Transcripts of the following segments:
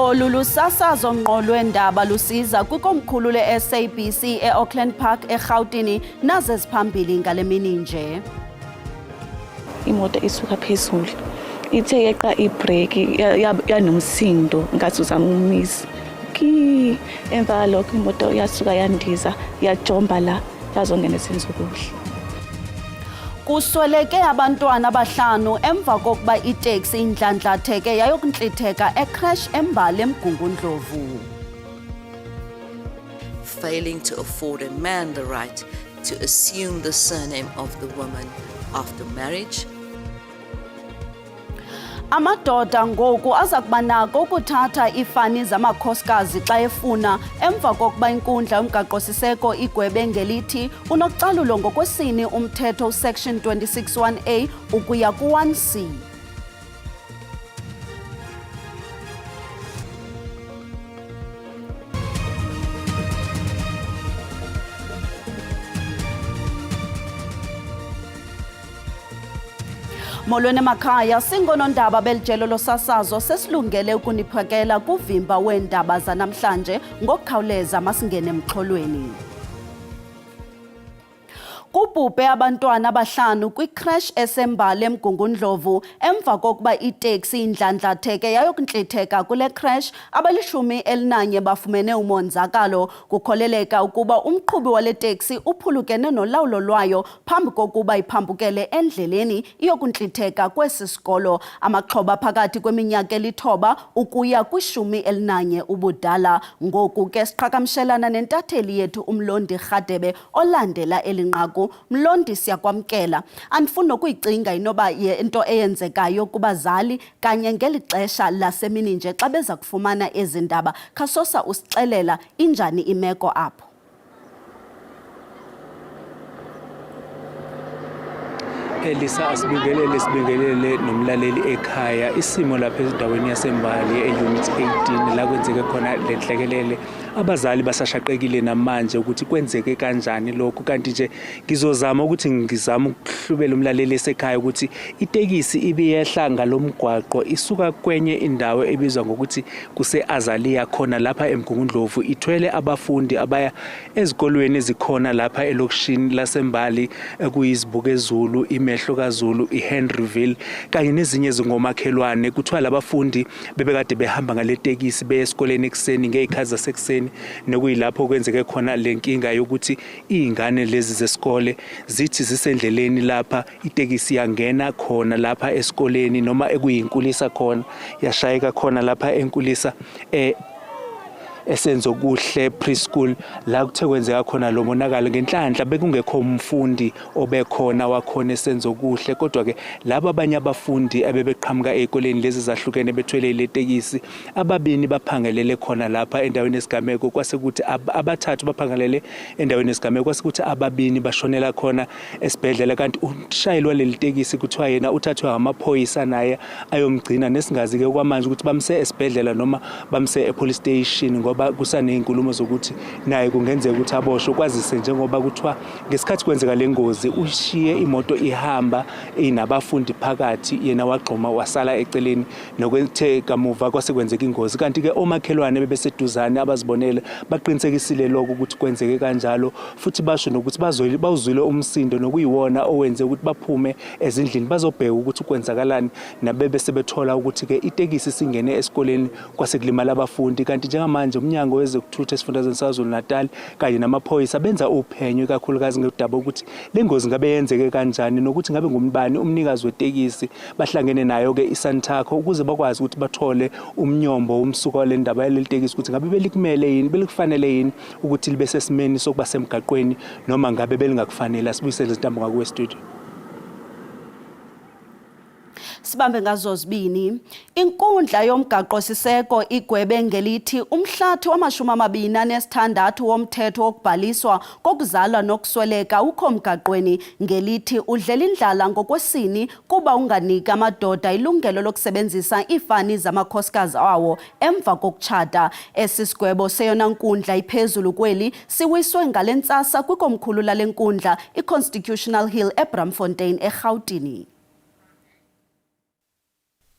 Olu lusasazo ngqo lweendaba lusiza kwikomkhulu le-SABC e-Auckland Park eRhawutini naze ziphambili ngale mini nje. Imoto isuka phezulu ithe yeqa ibreak yanomsindo ngathi uzama umisa emva lokho imoto yasuka yandiza yajomba la yazongena esenzukuhle. Kusweleke abantwana abahlanu emva kokuba iteksi indlandlatheke yayokuntlitheka ecrash eMbali eMgungundlovu. Failing to afford a man the right to assume the surname of the woman after marriage. Amadoda ngoku aza kuba nako ukuthatha iifani zamakhosikazi xa efuna emva kokuba inkundla yomgaqo-siseko igwebe ngelithi unocalulo ngokwesini umthetho section 261A ukuya ku1C. Molweni emakhaya, singonondaba belijelo losasazo sesilungele ukuniphakela kuvimba weendaba zanamhlanje ngokukhawuleza masingene emxholweni. Kubhubhe abantwana abahlanu kwicrash eseMbali eMgungundlovu emva kokuba iteksi indlandlatheke yayokuntlitheka kule crash abali-11 bafumene umonzakalo. Kukholeleka ukuba umqhubi wale teksi uphulukene nolawulo lwayo phambi kokuba iphambukele endleleni iyokuntlitheka kwesi sikolo. Amaxhoba phakathi kweminyaka 9 ukuya kwi-11 ubudala. Ngoku ke siqhagamshelana nentatheli yethu uMlondi Rhadebe olandela elinqaku. Mlondi, siyakwamkela. Andifuni nokuyicinga inoba into eyenzekayo kubazali kanye ngeli xesha lasemini nje xa beza kufumana ezi ndaba. Khasosa usixelela injani imeko apho? Elisa, sibingelele nomlaleli ekhaya. Isimo lapha endaweni yaseMbali e-unit 18 la kwenzeke khona lenhlekelele. Abazali basashaqekile namanje ukuthi kwenzeke kanjani lokho, kanti nje ngizozama ukuthi ngizama ukuhlubela umlaleli esekhaya ukuthi itekisi ibiyehla ngalomgwaqo isuka kwenye indawo ebizwa ngokuthi kuse-Azaliya khona lapha eMgungundlovu, ithwele abafundi abaya ezikolweni ezikhona lapha elokishini laseMbali kuyizibukezulu, Imehlo kaZulu, iHenryville kanye nezinye ezingomakhelwane. Kuthiwa labafundi bebekade behamba ngale tekisi beye esikoleni ekseni ngezikhathi zasekuseni, nekuyilapho kwenzeke khona lenkinga yokuthi izingane lezi zesikole zithi zisendleleni lapha itekisi yangena khona lapha esikoleni noma ekuyinkulisa khona yashayeka khona lapha enkulisa esenzo kuhle preschool la kuthe kwenzeka khona lo monakalo. Ngenhlanhla bekungekho umfundi obekhona wakhona esenzo kuhle, kodwa ke laba abanye abafundi abebeqhamuka ezikoleni lezi zahlukene bethwele le tekisi, ababini baphangelele khona lapha endaweni yesigameko, kwase kuthi abathathu baphangelele endaweni yesigameko, kwase kuthi ababini bashonela khona esibhedlela. Kanti ushayeli waleli tekisi kuthiwa yena uthathwe amaphoyisa naye ayomgcina, nesingazi ke kwamanje ukuthi bamse esibhedlela noma bamse epolice station ngoba kusanezinkulumo zokuthi naye kungenzeka ukuthi aboshwe. Kwazise njengoba kuthiwa ngesikhathi kwenzeka lengozi ushiye imoto ihamba inabafundi phakathi, yena wagxoma wasala eceleni, nokwethe kamuva kwase kwenzeka ingozi. Kanti ke omakhelwane bebeseduzane abazibonele baqinisekisile lokho ukuthi kwenzeke kanjalo, futhi basho nokuthi bawuzwile umsindo nokuyiwona owenze ukuthi baphume ezindlini bazobheka ukuthi kwenzakalani, nabebe sebethola ukuthi ke itekisi singene esikoleni kwase kulimala abafundi. Kanti njengamanje umnyango wezokuthutha esifundazweni saKwaZulu-Natal kanye namaphoyisa benza uphenyo kakhulukazi ngodaba ukuthi lengozi ngabe yenzeke kanjani nokuthi ngabe ngumbani umnikazi wetekisi bahlangene nayo ke iSantaco ukuze bakwazi ukuthi bathole umnyombo umsuka wale ndaba yaleli tekisi ukuthi ngabe belikumele yini, belikufanele yini ukuthi libe sesimeni sokuba semgaqweni noma ngabe belingakufanele. Asibuyisele izintambo ngakuwe studio. Sibambe ngazo zibini. Inkundla yomgaqo-siseko igwebe ngelithi umhlathi wama-26 womthetho wokubhaliswa kokuzalwa nokusweleka ukho mgaqweni ngelithi udlela indlala ngokwesini kuba unganika amadoda ilungelo lokusebenzisa iifani zamakhosikazi awo emva kokutshata. Esi sigwebo seyona nkundla iphezulu kweli siwiswe ngale ntsasa kwikomkhulu lale nkundla iConstitutional Hill eBramfontein eRhawutini.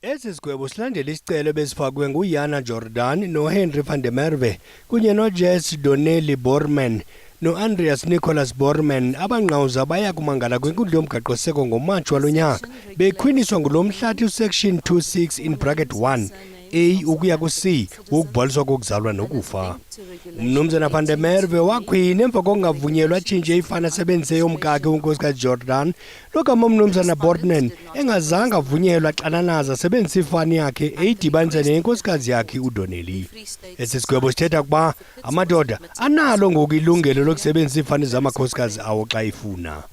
Esisigwebo silandela isicelo besifakwe nguYana Jordan noHenry van der Merwe kunye noJess Donnelly Borman noAndreas Nicholas Borman abanqawuza baya kumangala kwenkundla yomgaqo seko ngoMatshi walonyaka bekhwiniswa ngulomhlathi usection 26 in bracket 1 A ukuya ku-C ukubhaliswa kokuzalwa nokufa. Umnumzana van der Merwe wakhwina emva kokungavunyelwa atshintshe ifana asebenzise yomkakhe unkosikazi Jordan lokama umnumzana Bortman engazange avunyelwa xananaza asebenzise ifani yakhe eyidibanise nenkosikazi yakhe uDonnelly. Esi sigwebo sithetha ukuba amadoda analo ngoku ilungelo lokusebenzisa ifani zamakhosikazi awo xa ifuna.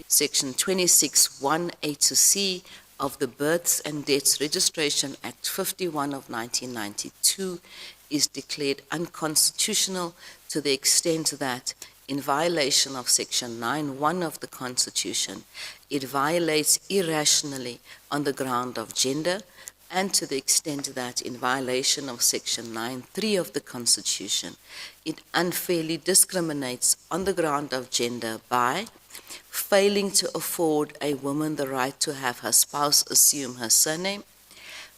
Section 26(1)A to C of the Births and Deaths Registration Act 51 of 1992 is declared unconstitutional to the extent that, in violation of Section 9(1) of the Constitution, it violates irrationally on the ground of gender, and to the extent that, in violation of Section 9(3) of the Constitution, it unfairly discriminates on the ground of gender by failing to afford a woman the right to have her spouse assume her surname,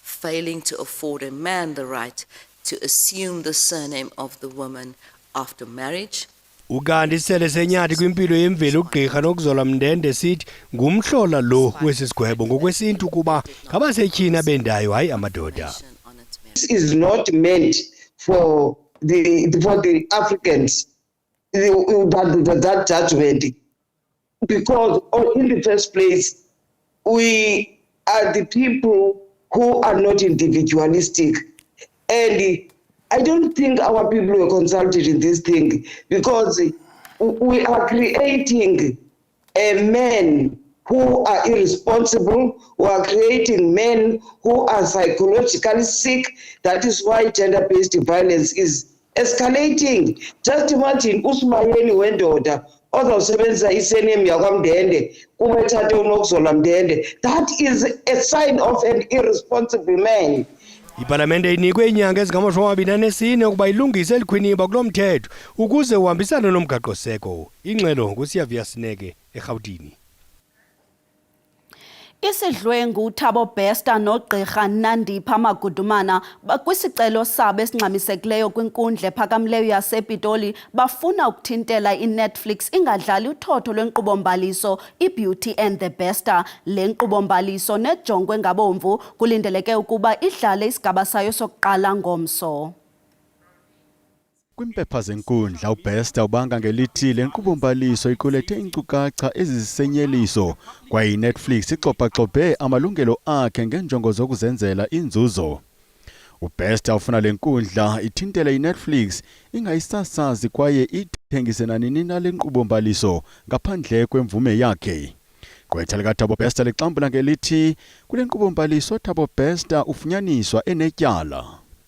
failing to afford a man the right to assume the surname of the woman after marriage. Ukanti isele senyathi kwimpilo yemvelo ugqirha nokuzola Mndende sithi ngumhlola lo wesisigwebo ngokwesintu kuba ngabasetyhini bendayo hayi amadoda. This is not meant for the Africans, that judgment. Because in the first place, we are the people who are not individualistic. And I don't think our people were consulted in this thing because we are creating men who are irresponsible, who are creating men who are psychologically sick. That is why gender-based violence is escalating. Just imagine uSmayeni wendoda ozawusebenzisa isename yakwaMndende kube ethathe unokuzola Mndende. That is a sign of an irresponsible man. Iparlamente inikwe inyanga ezingama-24 ukuba ilungise elikhwiniba kulo mthetho ukuze uhambisane nomgaqo seko. Ingxelo nguSiyavuya Sineke eRhawutini. Isidlwengu uThabo Bester noGqirha Nandipha Magudumana kwisicelo sabo esingxamisekileyo kwinkundla ephakamileyo yasePitoli bafuna ukuthintela iNetflix ingadlali uthotho lwenkqubo-mbaliso iBeauty and the Bester. Le nkqubo-mbaliso nejongwe ngabomvu kulindeleke ukuba idlale isigaba sayo sokuqala ngomso. Kwimpepha zenkundla uBester ubanga ngelithi le nkqubo-mbaliso iqulethe inkcukacha ezisenyeliso kwaye iNetflix ixopaxope amalungelo akhe ngenjongo zokuzenzela inzuzo. uBester ufuna le nkundla ithintele iNetflix ingayisasazi kwaye ithengise nanini na le nkqubo-mbaliso ngaphandle kwemvume yakhe. Gqwetha likaThabo Bester lixambula ngelithi kule nkqubo-mbaliso Thabo Bester ufunyaniswa enetyala.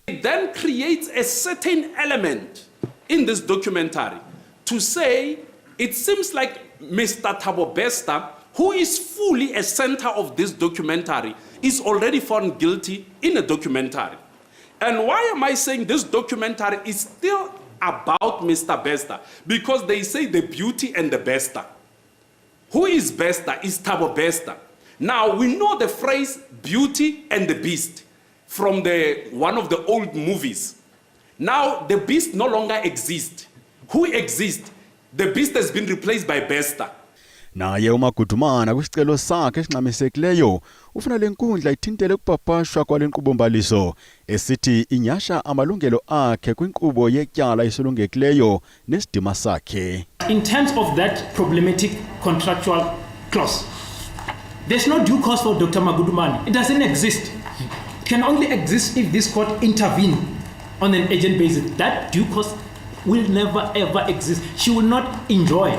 It then creates a certain element in this documentary to say it seems like Mr. Thabo Bester, who is fully a center of this documentary, is already found guilty in a documentary. And why am I saying this documentary is still about Mr. Bester? Because they say the Beauty and the Bester. Who is Bester? Is Thabo Bester. Now we know the phrase Beauty and the Beast from one of the old movies. Now the Beast no longer exists. Who exists? The Beast has been replaced by Bester. Naye uMagudumana kwisicelo sakhe esingxamisekileyo ufuna le nkundla ithintele ukupapashwa kwale nkqubo-mbaliso esithi inyasha amalungelo akhe kwinkqubo yetyala esulungekileyo nesidima sakhe. In terms of that problematic contractual clause, there's no due cause for Dr. Magudumana. It doesn't exist. It can only exist if this court intervene on an agent basis. That due cause will never ever exist. She will not enjoy.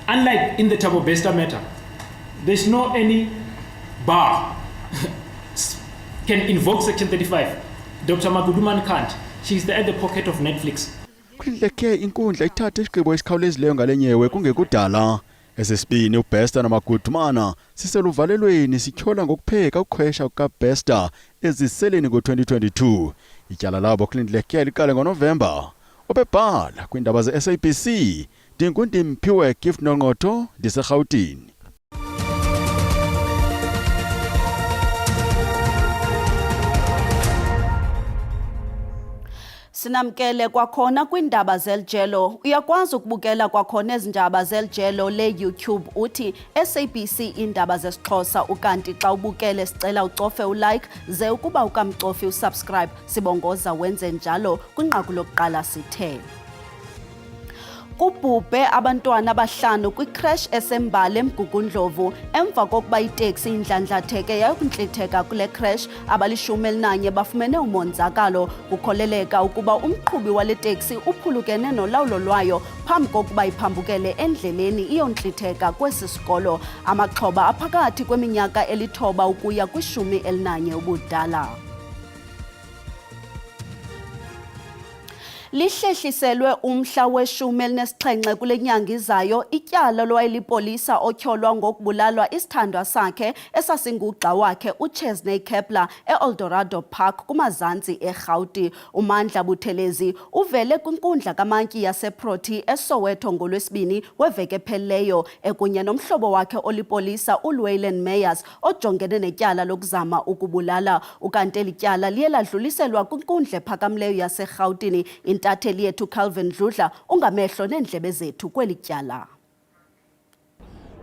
Unlike in the Thabo Bester matter, there's no any bar can invoke Section 35. Dr. Magudumana can't. She's at the pocket of Netflix. Kuleke inkundla ithathe isigqibo esikhawulezileyo ngalenyewe kungekudala. Esesibini uBester noMagudumana siseluvalelweni sityhola ngokupheka ukhwesha kukaBester eziseleni ngo-2022. Ityala labo kulindleke liqale ngoNovemba. Obebhala kwiindaba ze-SABC, Ndingundimphiwe Gift Nongqotho, ndiseRhawutini. Sinamkele kwakhona kwindaba zelijelo. Uyakwazi ukubukela kwakhona ezindaba zelijelo le-YouTube uthi SABC indaba zesiXhosa ukanti xa ubukele sicela ucofe ulike ze ukuba ukamcofi usubscribe sibongoza wenze njalo kwinqaku lokuqala sithe. Kubhubhe abantwana abahlanu kwicrash esembali eMgungundlovu emva kokuba iteksi indlandlatheke yayokuntlitheka kule crash abali-11 bafumene umonzakalo. Kukholeleka ukuba umqhubi wale teksi uphulukene nolawulo lwayo phambi kokuba iphambukele endleleni iyontlitheka kwesi sikolo. Amaxhoba aphakathi kweminyaka 9 ukuya kwi-11 ubudala. Lihlehliselwe umhla we-17 kule nyanga izayo ityala lwayelipolisa otyholwa ngokubulalwa isithandwa sakhe esasingugxa wakhe uChesney Kepler eEldorado Park kumazantsi eRhawuti. uMandla Buthelezi uvele kwinkundla kamantyi yaseProti eSoweto ngolwesibini weveke ephelileyo ekunye nomhlobo wakhe olipolisa uLwaylen Meyers ojongene netyala lokuzama ukubulala. Ukanti eli tyala liye ladluliselwa kwinkundla ephakamileyo yaseRhawutini. Intatheli yethu Calvin Dludla ungamehlo neendlebe zethu kweli tyala.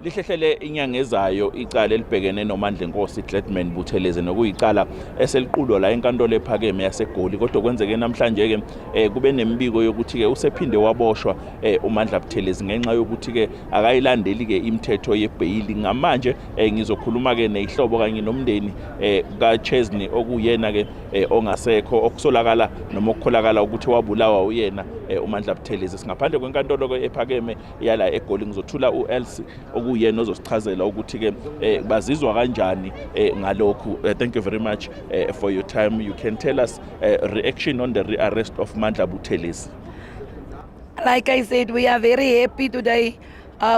Lihlehlele inyanga ezayo icala elibhekene noMandla Nkosi Gladman Buthelezi nokuyicala eseliqulwa la enkantolo ephakeme yaseGoli. Kodwa kwenzeke namhlanje ke kube nemibiko yokuthi ke usephinde waboshwa uMandla Buthelezi ngenxa yokuthi ke akayilandeli ke imithetho yebail. Ngamanje ngizokhuluma ke nezihlobo kanye nomndeni kaChesney okuyena ke ongasekho okusolakala noma okukholakala ukuthi wabulawa uyena uMandla Buthelezi. Singaphandle kwenkantolo ke ephakeme yala eGoli ngizothula uElsie okuyena ozosichazela ukuthi ke bazizwa kanjani ngalokhu. Thank you very much for your time. You can tell us reaction on the arrest of Mandla Buthelezi. Like I said, we are very happy today.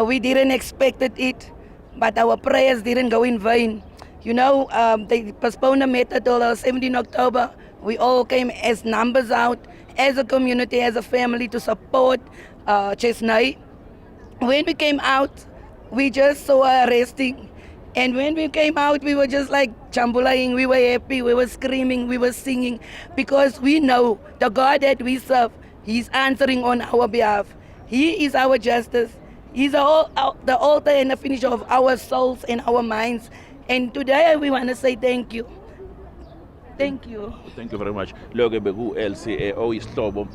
We didn't expect it, but our prayers didn't go in vain. You know, they postponed the matter till 17 October. We all came as numbers out, as a community, as a family to support Chesney. When we came out, we just saw her arresting. And when we came out, we were just like jambulaying. We were happy, we were screaming, we were singing. Because we know the God that we serve, He's answering on our behalf. He is our justice. He's the author and the finisher of our souls and our minds. And today we want to say thank you. Thank you. Thank you very much. Loke beku Elsie oyisihlobo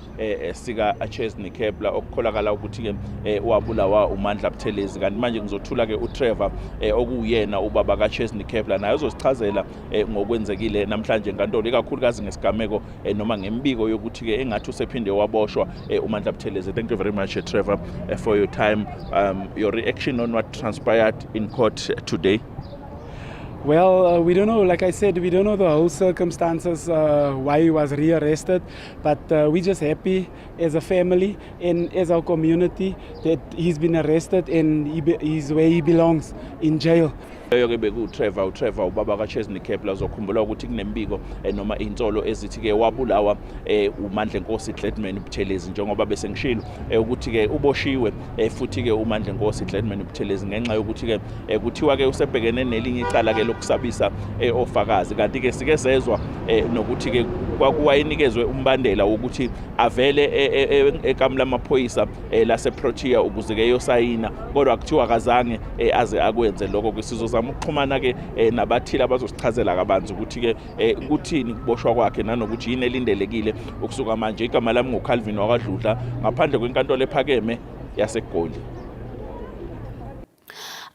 sika Chesney Kepler okukholakala ukuthi ke wabulawa uMandla Buthelezi. Kanti manje ngizothula ke uTrevor okuyena ubaba kaChesney Kepler naye uzosichazela ngokwenzekile namhlanje enkantolo ikakhulukazi ngesigameko noma ngembiko yokuthi ke engathi usephinde waboshwa uMandla Buthelezi. Thank you very much Trevor for your time. Your reaction on what transpired in court today? Well, we don't know, like I said, we don't know the whole circumstances, why he was rearrested, but we're just happy as a family and as our community that he's been arrested and he's where he belongs, in jail. Ke bekuTrevor ubaba kaChesney Kepler uzokhumbula ukuthi kunembiko noma insolo ezithi ke wabulawa uMandla Nkosi Gladman Buthelezi njengoba bese ngishilo ukuthi ke uboshiwe futhi ke uMandla Nkosi Gladman Buthelezi ngenxa yokuthi ke kuthiwa ke usebhekene nelinye icala ke lokusabisa ofakazi. Kanti ke sike sezwa nokuthi ke kwakuwayinikezwe umbandela wokuthi avele ekamla amaphoyisa laseProtea ukuze ke yosayina, kodwa kuthiwa kazange aze akwenze lokho. Kwisizozama ukuxhumana ke nabathile abazosichazela kabanzi ukuthi ke kuthini kuboshwa kwakhe nanokuthi yini elindelekile ukusuka manje. Igama lami nguCalvin wakwaDludla ngaphandle kwenkantolo ephakeme yaseGoli.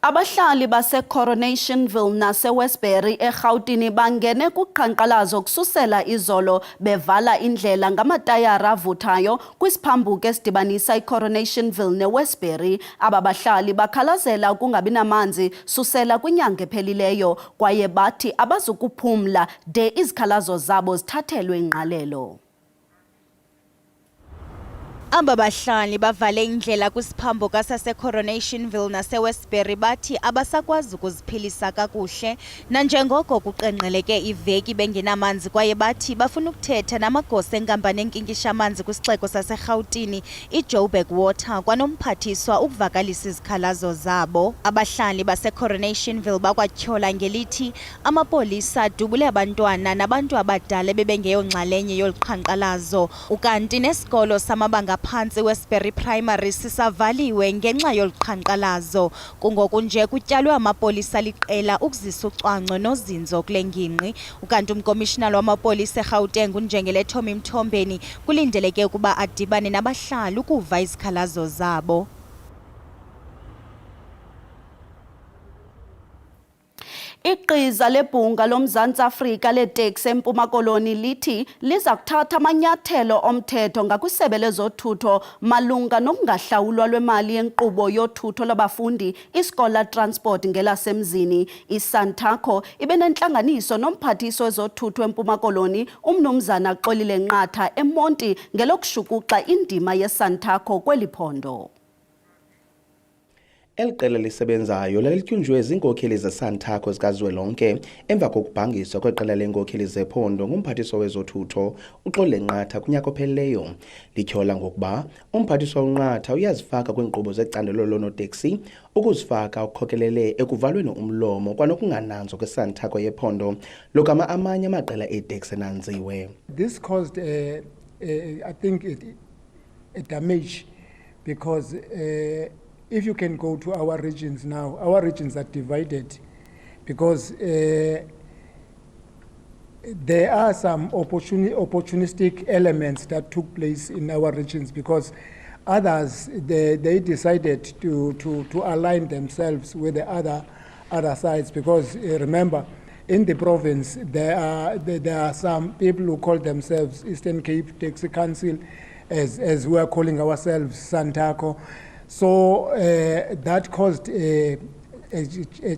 Abahlali base-Coronationville nase-Westbury eRhawutini bangene kuqhankqalazo kususela izolo bevala indlela ngamatayara avuthayo kwisiphambuko esidibanisa iCoronationville neWestbury. Aba bahlali bakhalazela ukungabi namanzi susela kwinyanga ephelileyo kwaye bathi abazukuphumla de izikhalazo zabo zithathelwe ingqalelo. Aba bahlali bavale indlela kwisiphambuka sase-Coronationville nase-Westbury bathi abasakwazi ukuziphilisa kakuhle nanjengoko kuqenqeleke iveki bengenamanzi kwaye bathi bafuna ukuthetha namagosa enkampani enkinkisha amanzi kwisixeko saseRhawutini iJoburg Water kwanomphathiswa ukuvakalisa izikhalazo zabo. Abahlali base-Coronationville bakwatyhola ngelithi amapolisa adubule abantwana nabantu abadala bebengeyonxalenye yoluqhankqalazo ukanti nesikolo samabanga phantsi Westbury Primary sisavaliwe ngenxa yoluqhankqalazo. Kungoku nje kutyalwe amapolisa liqela ukuzisa ucwangco nozinzo kule ngingqi ukanti umkomishinala wamapolisa eGauteng uNjengele Tommy Mthombeni kulindeleke ukuba adibane nabahlali ukuva izikhalazo zabo. Iqiza lebhunga loMzantsi Afrika leteksi eMpuma Koloni lithi liza kuthatha amanyathelo omthetho ngakwisebe lezothutho malunga nokungahlawulwa lwemali yenkqubo yothutho labafundi iScholar Transport ngelasemzini. ISANTACO ibe nentlanganiso nomphathiswa wezothutho eMpuma Koloni uMnumzana Xolile Nqatha eMonti ngelokushukuxa indima yeSANTACO kweli phondo. Eliqela lisebenzayo lalityunjwe ziinkokheli zeSANTACO zikazwelonke emva kokubhangiswa kweqela leenkokheli zephondo ngumphathiswa wezothutho uXolile Nqatha kunyaka ophelileyo. Lityhola ngokuba umphathiswa uNqatha uyazifaka kwiinkqubo zecandelo loonoteksi ukuzifaka ukukhokelele ekuvalweni umlomo kwanokungananzwa kweSANTACO yephondo lokama amanye amaqela eeteksi enanziwe. This caused I think a damage because if you can go to our regions now, our regions are divided because there are some opportunistic elements that took place in our regions because others, they decided to align themselves with the other sides because remember, in the province, there are some people who call themselves Eastern Cape Taxi Council, as we are calling ourselves SANTACO. So that caused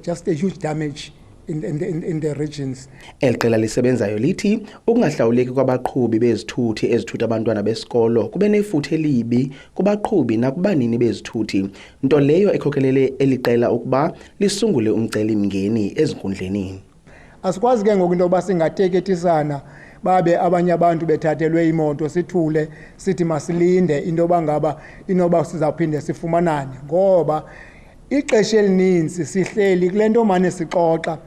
just a huge damage in the regions. Eliqela lisebenzayo lithi ukungahlawuleki kwabaqhubi bezithuthi ezithutha abantwana besikolo kube nefuthe elibi kubaqhubi nakubanini bezithuthi, nto leyo ekhokelele eliqela ukuba lisungule umcelimngeni ezinkundleni. Asikwazi ke ngoku into yoba singateketisana babe abanye abantu bethathelwe imoto sithule sithi masilinde into yoba ngaba inoba sizawuphinde sifumanane ngoba ixesha elininzi sihleli kule nto mane sixoxa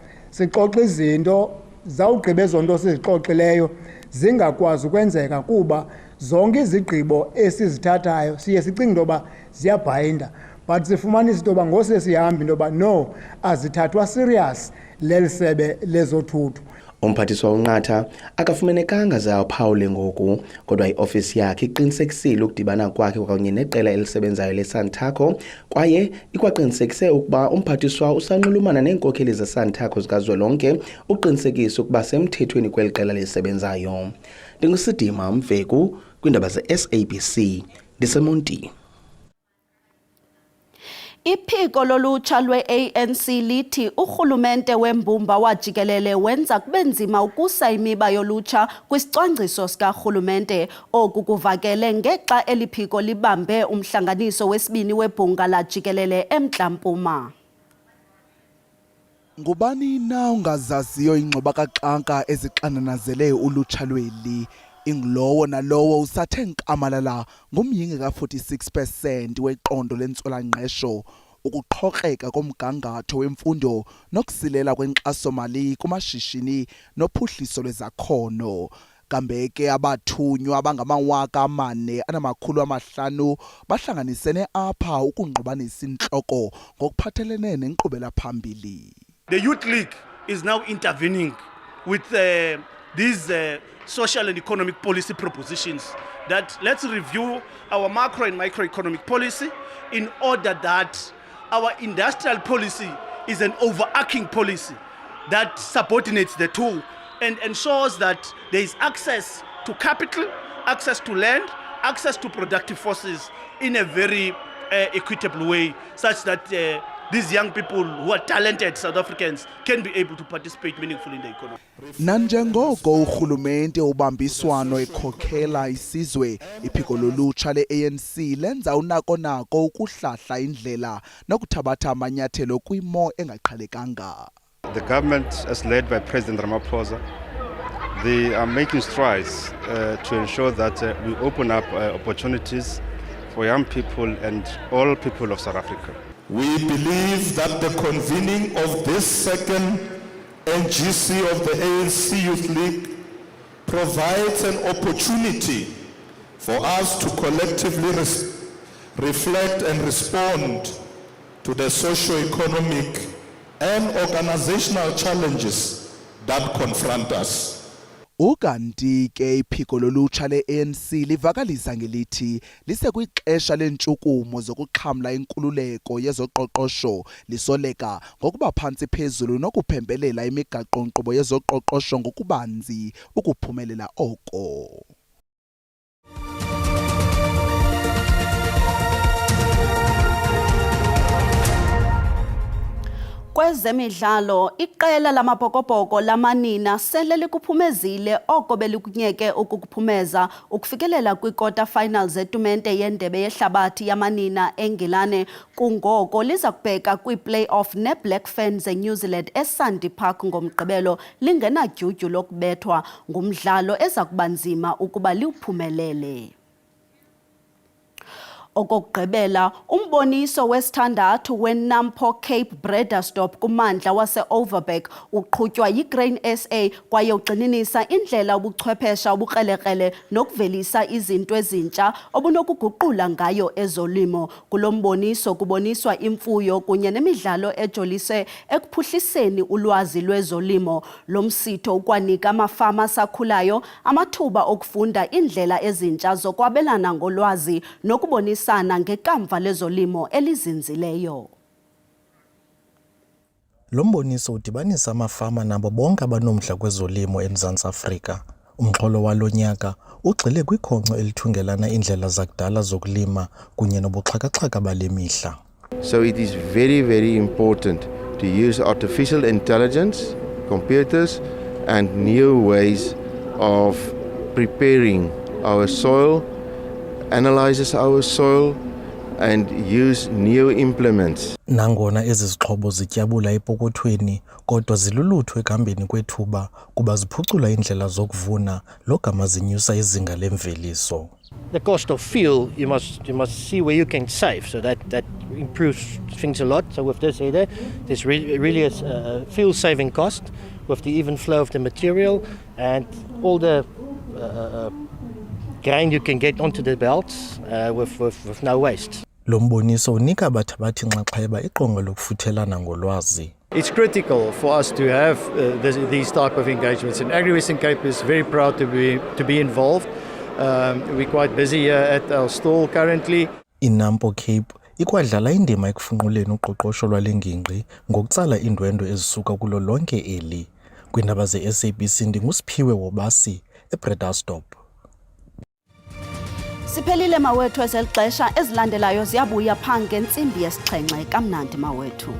izinto zawugqiba ezo nto sizixoxileyo zingakwazi ukwenzeka kuba zonke izigqibo esizithathayo siye sicinga into yoba ziyabhayinda but sifumanisa into yoba ngosesihamba into yoba no azithathwa serious leli sebe lezothutho. Umphathiswa uNqatha akafumenekanga ze aphawule ngoku kodwa iofisi yakhe iqinisekisile ukudibana kwakhe kwakunye neqela elisebenzayo leSANTACO kwaye ikwaqinisekise ukuba umphathiswa usanxulumana neenkokheli zeSANTACO zikazwelonke uqinisekisa ukuba semthethweni kweli qela lisebenzayo. Ndingusidima Mveku kwiindaba ze-SABC ndiseMonti. Iphiko lolutsha lwe-ANC lithi urhulumente wembumba wajikelele wenza kube nzima ukusa imiba yolutsha kwisicwangciso sikarhulumente. Oku kuvakele ngexa eliphiko libambe umhlanganiso wesibini webhunga lajikelele eMntla Mpuma. Ngubani na ungazaziyo ingxubakaxanka ezixananazele ulutsha lweli? Ingilowo nalowo usathe nkamalala ngumyinge ka-46% weqondo lentswela-ngqesho, ukuqhokreka komgangatho wemfundo nokusilela kwenkxaso-mali kumashishini nophuhliso lwezakhono. Kambe ke abathunywa abangama-4,500 bahlanganisene apha ukungqubanisa intloko ngokuphathelene nenkqubela phambili. The Youth League is now intervening with these social and economic policy propositions that let's review our macro and microeconomic policy in order that our industrial policy is an overarching policy that subordinates the two and ensures that there is access to capital, access to land, access to productive forces in a very equitable way, such that these young people who are talented South Africans can be able to participate meaningfully in the economy. Nanjengoko urhulumente ubambiswano ekhokhela isizwe, iphiko lolutsha le-ANC lenza unako-nako ukuhlahla indlela nokuthabatha amanyathelo kwimo engaqhelekanga. The government, as led by President Ramaphosa, they are making strides to ensure that we open up opportunities for young people and all people of South Africa. We believe that the convening of this second NGC of the ANC Youth League provides an opportunity for us to collectively reflect and respond to the socio-economic and organizational challenges that confront us. Ukanti ke iphiko lolutsha le-ANC livakalisa ngelithi lisekwixesha leentshukumo zokuxhamla inkululeko yezoqoqosho lisoleka ngokuba phantsi phezulu nokuphembelela imigaqo-nkqubo yezoqoqosho ngokubanzi ukuphumelela oko. Kwezemidlalo, iqela lamabhokobhoko lamanina sele likuphumezile oko belikunyeke ukukuphumeza ukufikelela kwikota finals etumente yendebe yehlabathi yamanina eNgilane kungoko liza kubheka kwi-playoff ne-Black Ferns eNew Zealand eSandy Park ngomgqibelo lingenadyudyu lokubethwa ngumdlalo eza kuba nzima ukuba liwuphumelele. Okokugqibela, umboniso wesithandathu weNampo Cape Bredasdorp kummandla wase-Overberg uqhutywa yiGrain SA kwaye ugxininisa indlela ubuchwephesha obukrelekrele nokuvelisa izinto ezintsha obunokuguqula ngayo ezolimo. Kulo mboniso kuboniswa imfuyo kunye nemidlalo ejolise ekuphuhliseni ulwazi lwezolimo. Lo msitho ukwanika amafama asakhulayo amathuba okufunda indlela ezintsha zokwabelana ngolwazi nokubonisa ngekamva lezolimo elizinzileyo. Lo mboniso udibanisa amafama nabo bonke abanomdla kwezolimo eMzantsi Afrika. Umxholo walo nyaka ugxile kwikhonkco elithungelana indlela zakudala zokulima kunye nobuxhaka-xhaka bale mihla. So it is very, very important to use artificial intelligence, computers and new ways of preparing our soil, analyzes our soil and use new implements. Nangona ezi zixhobo zityabula epokothweni kodwa zilulutho ekambeni kwethuba kuba ziphucula indlela zokuvuna logama zinyusa izinga lemveliso. The cost of fuel, you must see where you can save, so that improves things a lot. So with this header, there's really a fuel saving cost with the even flow of the material and all the grain you can get onto the belts with no waste. Lo mboniso unika abathabathi nxaxheba iqonga lokufuthelana ngolwazi. It's critical for us to have these type of engagements, and AgriWestern Cape is very proud to be involved. We're quite busy here at our stall currently. INampo Cape ikwadlala indima ekufunquleni uqoqosho lwale ngingqi ngokutsala iindwendwe ezisuka kulo lonke eli. Kwiindaba ze-SABC ndingusiphiwe Wobasi eBredasdorp. Siphelile mawethu ezelixesha ezilandelayo ziyabuya pha ngentsimbi yesixhenxe. Kamnandi mawethu.